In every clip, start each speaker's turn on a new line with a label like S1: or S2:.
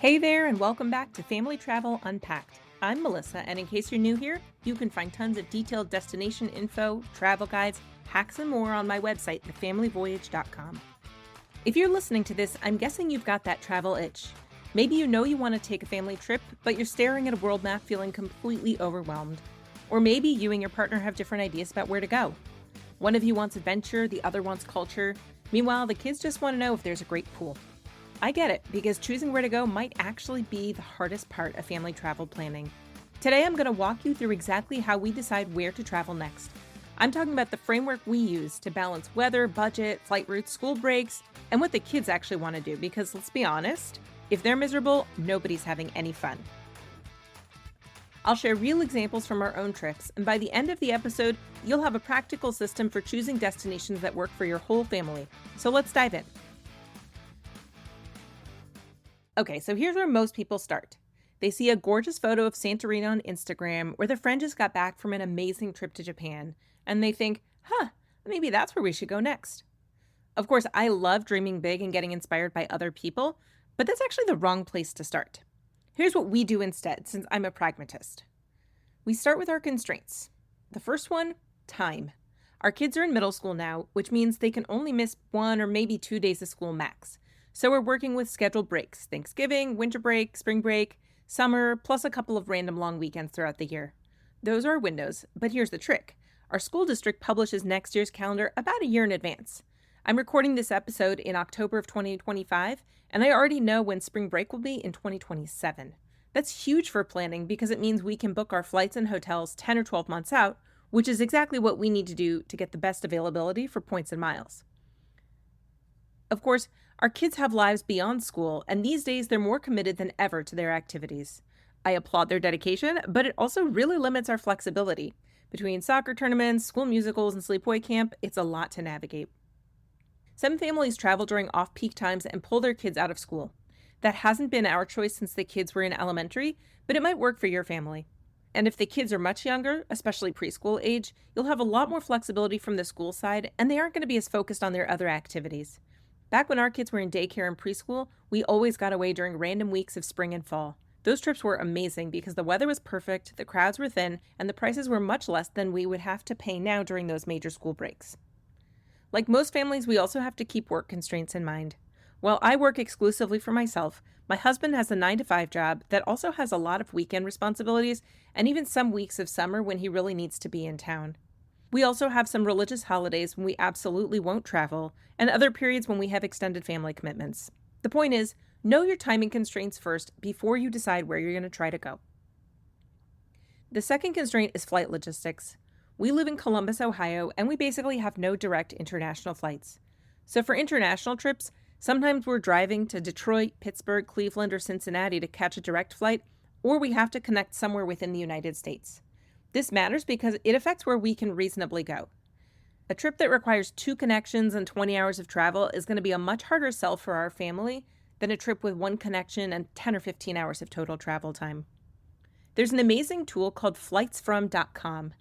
S1: Hey there, and welcome back to Family Travel Unpacked. I'm Melissa, and in case you're new here, you can find tons of detailed destination info, travel guides, hacks, and more on my website, thefamilyvoyage.com. If you're listening to this, I'm guessing you've got that travel itch. Maybe you know you want to take a family trip, but you're staring at a world map feeling completely overwhelmed. Or maybe you and your partner have different ideas about where to go. One of you wants adventure, the other wants culture. Meanwhile, the kids just want to know if there's a great pool. I get it, because choosing where to go might actually be the hardest part of family travel planning. Today, I'm going to walk you through exactly how we decide where to travel next. I'm talking about the framework we use to balance weather, budget, flight routes, school breaks, and what the kids actually want to do, because let's be honest, if they're miserable, nobody's having any fun. I'll share real examples from our own trips, and by the end of the episode, you'll have a practical system for choosing destinations that work for your whole family. So let's dive in. Okay, so here's where most people start. They see a gorgeous photo of Santorini on Instagram, where their friend just got back from an amazing trip to Japan, and they think, maybe that's where we should go next. Of course, I love dreaming big and getting inspired by other people, but that's actually the wrong place to start. Here's what we do instead, since I'm a pragmatist. We start with our constraints. The first one, time. Our kids are in middle school now, which means they can only miss 1 or maybe 2 days of school max. So we're working with scheduled breaks, Thanksgiving, winter break, spring break, summer, plus a couple of random long weekends throughout the year. Those are our windows, but here's the trick. Our school district publishes next year's calendar about a year in advance. I'm recording this episode in October of 2025, and I already know when spring break will be in 2027. That's huge for planning because it means we can book our flights and hotels 10 or 12 months out, which is exactly what we need to do to get the best availability for points and miles. Of course, our kids have lives beyond school, and these days they're more committed than ever to their activities. I applaud their dedication, but it also really limits our flexibility. Between soccer tournaments, school musicals, and sleepaway camp, it's a lot to navigate. Some families travel during off-peak times and pull their kids out of school. That hasn't been our choice since the kids were in elementary, but it might work for your family. And if the kids are much younger, especially preschool age, you'll have a lot more flexibility from the school side, and they aren't going to be as focused on their other activities. Back when our kids were in daycare and preschool, we always got away during random weeks of spring and fall. Those trips were amazing because the weather was perfect, the crowds were thin, and the prices were much less than we would have to pay now during those major school breaks. Like most families, we also have to keep work constraints in mind. While I work exclusively for myself, my husband has a 9-to-5 job that also has a lot of weekend responsibilities and even some weeks of summer when he really needs to be in town. We also have some religious holidays when we absolutely won't travel, and other periods when we have extended family commitments. The point is, know your timing constraints first before you decide where you're going to try to go. The second constraint is flight logistics. We live in Columbus, Ohio, and we basically have no direct international flights. So for international trips, sometimes we're driving to Detroit, Pittsburgh, Cleveland, or Cincinnati to catch a direct flight, or we have to connect somewhere within the United States. This matters because it affects where we can reasonably go. A trip that requires 2 connections and 20 hours of travel is going to be a much harder sell for our family than a trip with 1 connection and 10 or 15 hours of total travel time. There's an amazing tool called flightsfrom.com.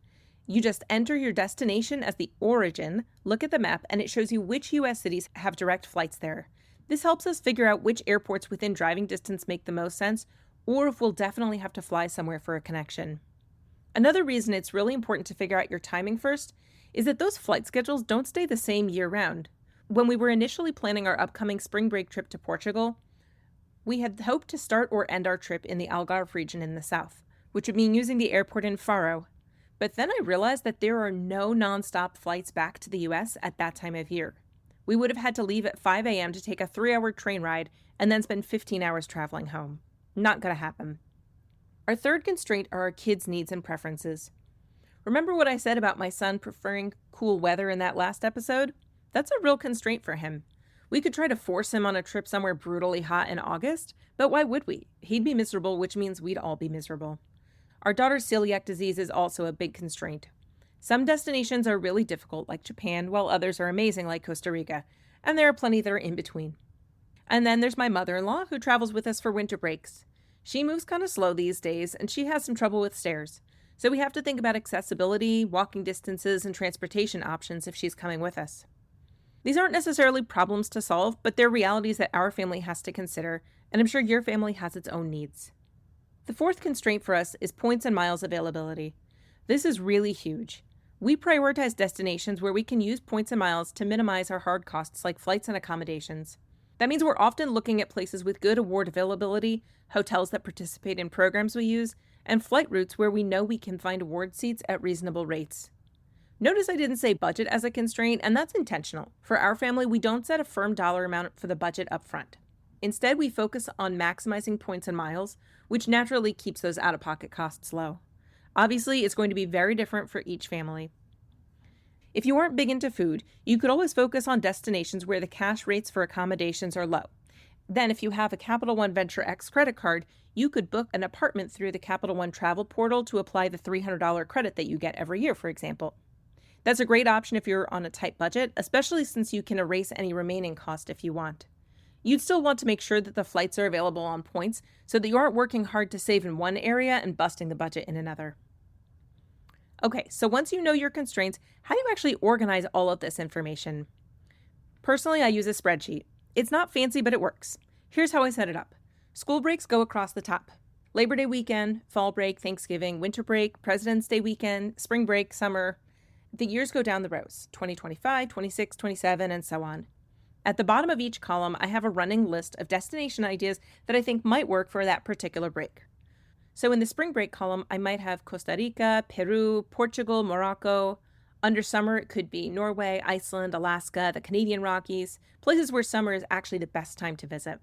S1: You just enter your destination as the origin, look at the map, and it shows you which U.S. cities have direct flights there. This helps us figure out which airports within driving distance make the most sense, or if we'll definitely have to fly somewhere for a connection. Another reason it's really important to figure out your timing first is that those flight schedules don't stay the same year-round. When we were initially planning our upcoming spring break trip to Portugal, we had hoped to start or end our trip in the Algarve region in the south, which would mean using the airport in Faro. But then I realized that there are no nonstop flights back to the U.S. at that time of year. We would have had to leave at 5 a.m. to take a 3-hour train ride and then spend 15 hours traveling home. Not gonna happen. Our third constraint are our kids' needs and preferences. Remember what I said about my son preferring cool weather in that last episode? That's a real constraint for him. We could try to force him on a trip somewhere brutally hot in August, but why would we? He'd be miserable, which means we'd all be miserable. Our daughter's celiac disease is also a big constraint. Some destinations are really difficult, like Japan, while others are amazing, like Costa Rica, and there are plenty that are in between. And then there's my mother-in-law, who travels with us for winter breaks. She moves kind of slow these days, and she has some trouble with stairs. So we have to think about accessibility, walking distances, and transportation options if she's coming with us. These aren't necessarily problems to solve, but they're realities that our family has to consider, and I'm sure your family has its own needs. The fourth constraint for us is points and miles availability. This is really huge. We prioritize destinations where we can use points and miles to minimize our hard costs like flights and accommodations. That means we're often looking at places with good award availability, hotels that participate in programs we use, and flight routes where we know we can find award seats at reasonable rates. Notice I didn't say budget as a constraint, and that's intentional. For our family, we don't set a firm dollar amount for the budget up front. Instead, we focus on maximizing points and miles, which naturally keeps those out-of-pocket costs low. Obviously, it's going to be very different for each family. If you aren't big into food, you could always focus on destinations where the cash rates for accommodations are low. Then, if you have a Capital One Venture X credit card, you could book an apartment through the Capital One travel portal to apply the $300 credit that you get every year, for example. That's a great option if you're on a tight budget, especially since you can erase any remaining cost if you want. You'd still want to make sure that the flights are available on points so that you aren't working hard to save in one area and busting the budget in another. Okay, so once you know your constraints, how do you actually organize all of this information? Personally, I use a spreadsheet. It's not fancy, but it works. Here's how I set it up. School breaks go across the top. Labor Day weekend, fall break, Thanksgiving, winter break, President's Day weekend, spring break, summer. The years go down the rows, 2025, 26, 27, and so on. At the bottom of each column, I have a running list of destination ideas that I think might work for that particular break. So in the spring break column, I might have Costa Rica, Peru, Portugal, Morocco. Under summer, it could be Norway, Iceland, Alaska, the Canadian Rockies, places where summer is actually the best time to visit.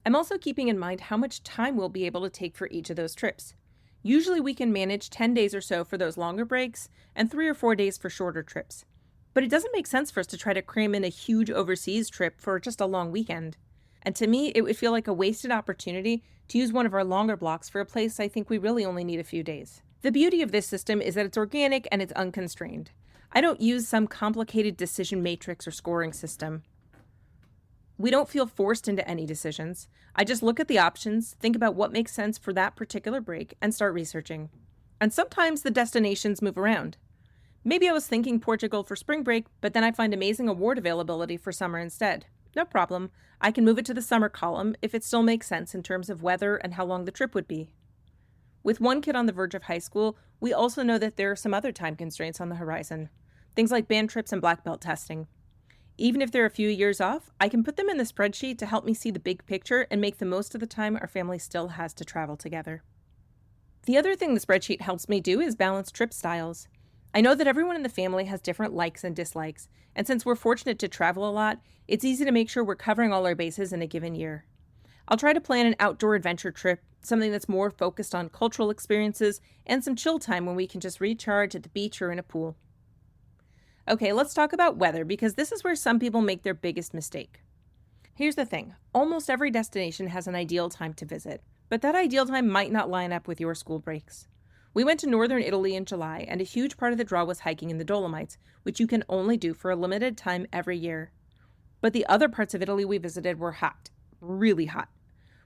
S1: I'm also keeping in mind how much time we'll be able to take for each of those trips. Usually we can manage 10 days or so for those longer breaks and 3 or 4 days for shorter trips. But it doesn't make sense for us to try to cram in a huge overseas trip for just a long weekend. And to me, it would feel like a wasted opportunity to use one of our longer blocks for a place I think we really only need a few days. The beauty of this system is that it's organic and it's unconstrained. I don't use some complicated decision matrix or scoring system. We don't feel forced into any decisions. I just look at the options, think about what makes sense for that particular break, and start researching. And sometimes the destinations move around. Maybe I was thinking Portugal for spring break, but then I find amazing award availability for summer instead. No problem. I can move it to the summer column if it still makes sense in terms of weather and how long the trip would be. With one kid on the verge of high school, we also know that there are some other time constraints on the horizon. Things like band trips and black belt testing. Even if they're a few years off, I can put them in the spreadsheet to help me see the big picture and make the most of the time our family still has to travel together. The other thing the spreadsheet helps me do is balance trip styles. I know that everyone in the family has different likes and dislikes, and since we're fortunate to travel a lot, it's easy to make sure we're covering all our bases in a given year. I'll try to plan an outdoor adventure trip, something that's more focused on cultural experiences and some chill time when we can just recharge at the beach or in a pool. Okay, let's talk about weather because this is where some people make their biggest mistake. Here's the thing, almost every destination has an ideal time to visit, but that ideal time might not line up with your school breaks. We went to northern Italy in July, and a huge part of the draw was hiking in the Dolomites, which you can only do for a limited time every year. But the other parts of Italy we visited were hot, really hot.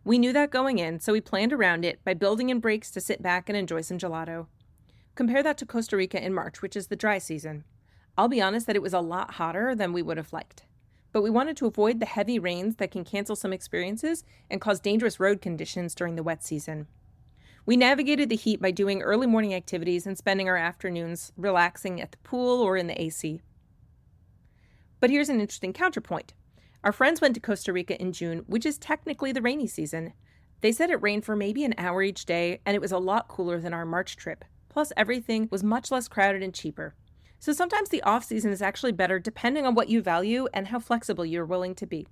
S1: We knew that going in, so we planned around it by building in breaks to sit back and enjoy some gelato. Compare that to Costa Rica in March, which is the dry season. I'll be honest that it was a lot hotter than we would have liked. But we wanted to avoid the heavy rains that can cancel some experiences and cause dangerous road conditions during the wet season. We navigated the heat by doing early morning activities and spending our afternoons relaxing at the pool or in the AC. But here's an interesting counterpoint. Our friends went to Costa Rica in June, which is technically the rainy season. They said it rained for maybe an hour each day, and it was a lot cooler than our March trip. Plus, everything was much less crowded and cheaper. So sometimes the off-season is actually better depending on what you value and how flexible you're willing to be.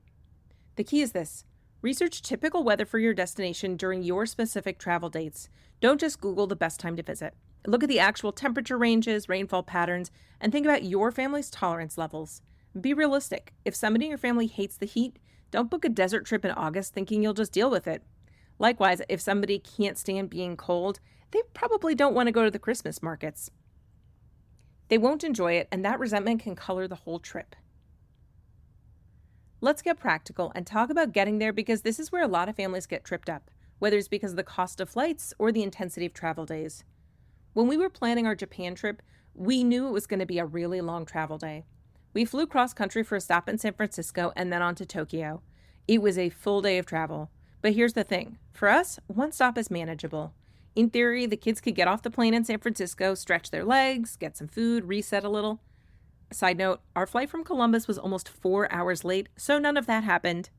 S1: The key is this. Research typical weather for your destination during your specific travel dates. Don't just Google the best time to visit. Look at the actual temperature ranges, rainfall patterns, and think about your family's tolerance levels. Be realistic. If somebody in your family hates the heat, don't book a desert trip in August thinking you'll just deal with it. Likewise, if somebody can't stand being cold, they probably don't want to go to the Christmas markets. They won't enjoy it, and that resentment can color the whole trip. Let's get practical and talk about getting there because this is where a lot of families get tripped up, whether it's because of the cost of flights or the intensity of travel days. When we were planning our Japan trip, we knew it was going to be a really long travel day. We flew cross country for a stop in San Francisco and then on to Tokyo. It was a full day of travel. But here's the thing. For us, one stop is manageable. In theory, the kids could get off the plane in San Francisco, stretch their legs, get some food, reset a little. Side note, our flight from Columbus was almost 4 hours late, so none of that happened.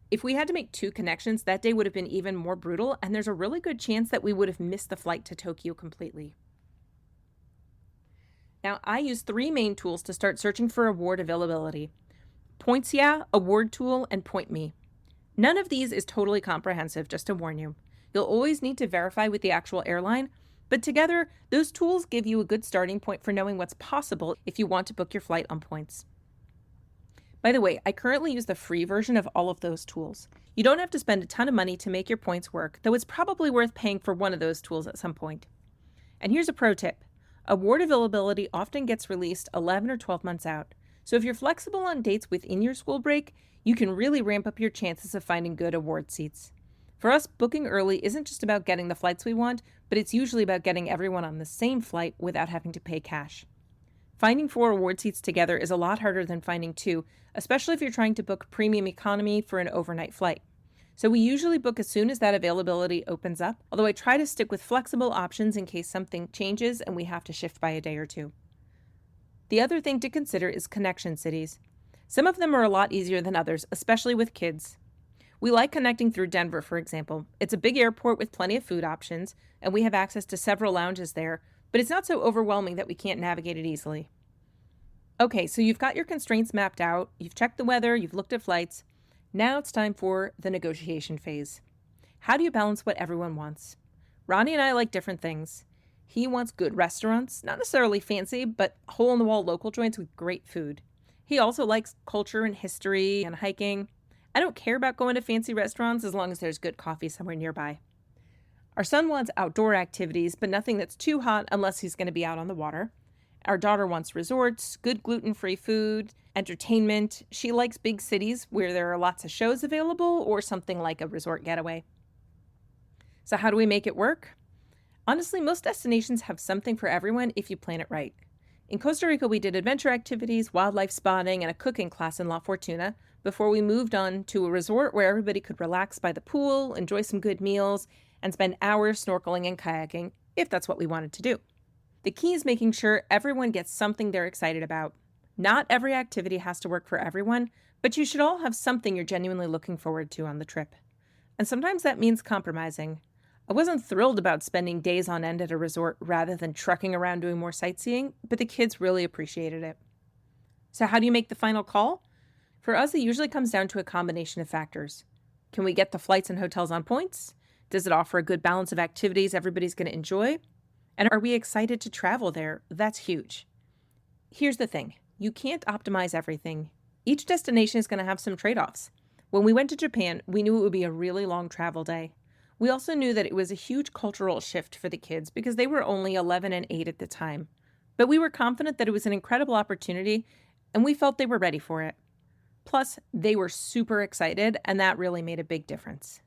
S1: If we had to make 2 connections, that day would have been even more brutal, and there's a really good chance that we would have missed the flight to Tokyo completely. Now, I use 3 main tools to start searching for award availability: Points Yeah, Award Tool, and Point Me. None of these is totally comprehensive, just to warn you. You'll always need to verify with the actual airline, but together, those tools give you a good starting point for knowing what's possible if you want to book your flight on points. By the way, I currently use the free version of all of those tools. You don't have to spend a ton of money to make your points work, though it's probably worth paying for one of those tools at some point. And here's a pro tip. Award availability often gets released 11 or 12 months out. So if you're flexible on dates within your school break, you can really ramp up your chances of finding good award seats. For us, booking early isn't just about getting the flights we want, but it's usually about getting everyone on the same flight without having to pay cash. Finding 4 award seats together is a lot harder than finding 2, especially if you're trying to book premium economy for an overnight flight. So we usually book as soon as that availability opens up, although I try to stick with flexible options in case something changes and we have to shift by a day or 2. The other thing to consider is connection cities. Some of them are a lot easier than others, especially with kids. We like connecting through Denver, for example. It's a big airport with plenty of food options, and we have access to several lounges there, but it's not so overwhelming that we can't navigate it easily. Okay, so you've got your constraints mapped out, you've checked the weather, you've looked at flights. Now it's time for the negotiation phase. How do you balance what everyone wants? Ronnie and I like different things. He wants good restaurants, not necessarily fancy, but hole-in-the-wall local joints with great food. He also likes culture and history and hiking. I don't care about going to fancy restaurants as long as there's good coffee somewhere nearby. Our son wants outdoor activities, but nothing that's too hot unless he's going to be out on the water. Our daughter wants resorts, good gluten-free food, entertainment. She likes big cities where there are lots of shows available or something like a resort getaway. So how do we make it work? Honestly, most destinations have something for everyone if you plan it right. In Costa Rica, we did adventure activities, wildlife spotting, and a cooking class in La Fortuna before we moved on to a resort where everybody could relax by the pool, enjoy some good meals, and spend hours snorkeling and kayaking, if that's what we wanted to do. The key is making sure everyone gets something they're excited about. Not every activity has to work for everyone, but you should all have something you're genuinely looking forward to on the trip. And sometimes that means compromising. I wasn't thrilled about spending days on end at a resort rather than trucking around doing more sightseeing, but the kids really appreciated it. So how do you make the final call? For us, it usually comes down to a combination of factors. Can we get the flights and hotels on points? Does it offer a good balance of activities everybody's going to enjoy? And are we excited to travel there? That's huge. Here's the thing. You can't optimize everything. Each destination is going to have some trade-offs. When we went to Japan, we knew it would be a really long travel day. We also knew that it was a huge cultural shift for the kids because they were only 11 and 8 at the time. But we were confident that it was an incredible opportunity, and we felt they were ready for it. Plus, they were super excited, and that really made a big difference.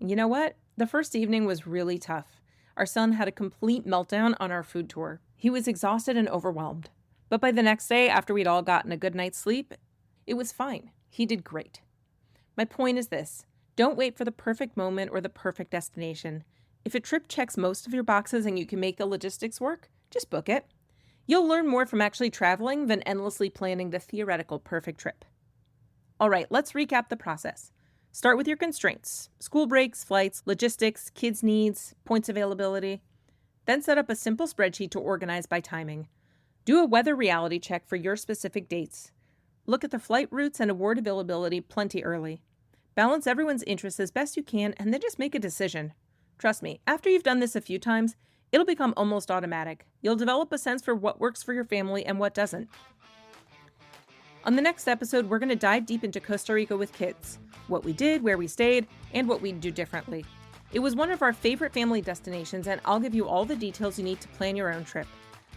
S1: You know what? The first evening was really tough. Our son had a complete meltdown on our food tour. He was exhausted and overwhelmed. But by the next day, after we'd all gotten a good night's sleep, it was fine. He did great. My point is this. Don't wait for the perfect moment or the perfect destination. If a trip checks most of your boxes and you can make the logistics work, just book it. You'll learn more from actually traveling than endlessly planning the theoretical perfect trip. All right, let's recap the process. Start with your constraints: school breaks, flights, logistics, kids' needs, points availability. Then set up a simple spreadsheet to organize by timing. Do a weather reality check for your specific dates. Look at the flight routes and award availability plenty early. Balance everyone's interests as best you can and then just make a decision. Trust me, after you've done this a few times, it'll become almost automatic. You'll develop a sense for what works for your family and what doesn't. On the next episode, we're going to dive deep into Costa Rica with kids. What we did, where we stayed, and what we'd do differently. It was one of our favorite family destinations, and I'll give you all the details you need to plan your own trip.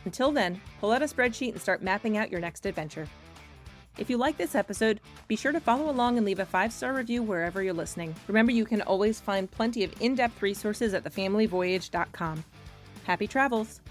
S1: Until then, pull out a spreadsheet and start mapping out your next adventure. If you like this episode, be sure to follow along and leave a 5-star review wherever you're listening. Remember, you can always find plenty of in-depth resources at thefamilyvoyage.com. Happy travels!